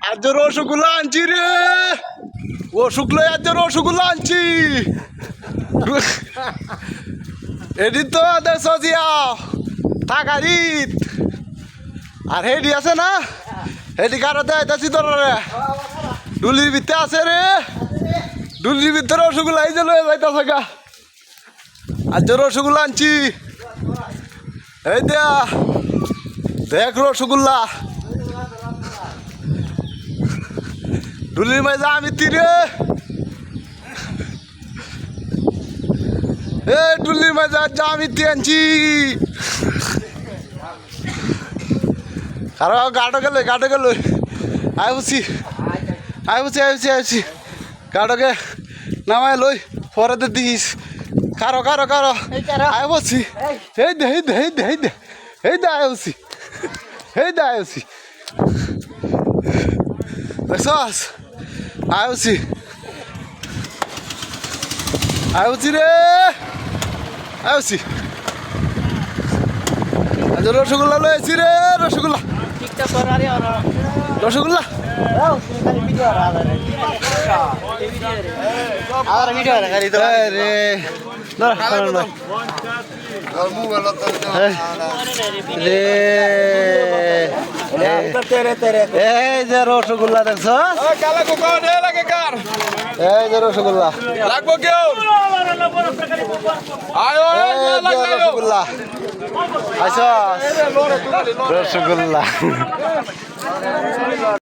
আজ রসগোল্লা আনছি রে অসুখ লই আজ রসগোল্লা আনছি এটি তো দেখছ জিয়া থাকারিত আর হেডি আছে না হেডি কারো দেখাইতেছি তোর রে ডুলির ভিতরে আছে রে ডুলির ভিতরে রসগোল্লা এই যে লয়ে যাইতেছে গা আজ রসগোল্লা আনছি এই দেয়া দেখ রসগোল্লা ডুলির মাঝে আমি তীরে এ ডুলির মাঝে আজ আমি আনছি কারো গাড়ো গেল আইছি গাড়োকে নামাই লই পরে দিস কারো আই বলছি এই দে আইছি দেখছস আইছি রে আইছি আজ রসগোল্লা লয়েছি রে রসগোল্লা রসগোল্লা এই যে রসগোল্লা দেখছ এই যে রসগোল্লা রসগোল্লা আচ্ছা রসগোল্লা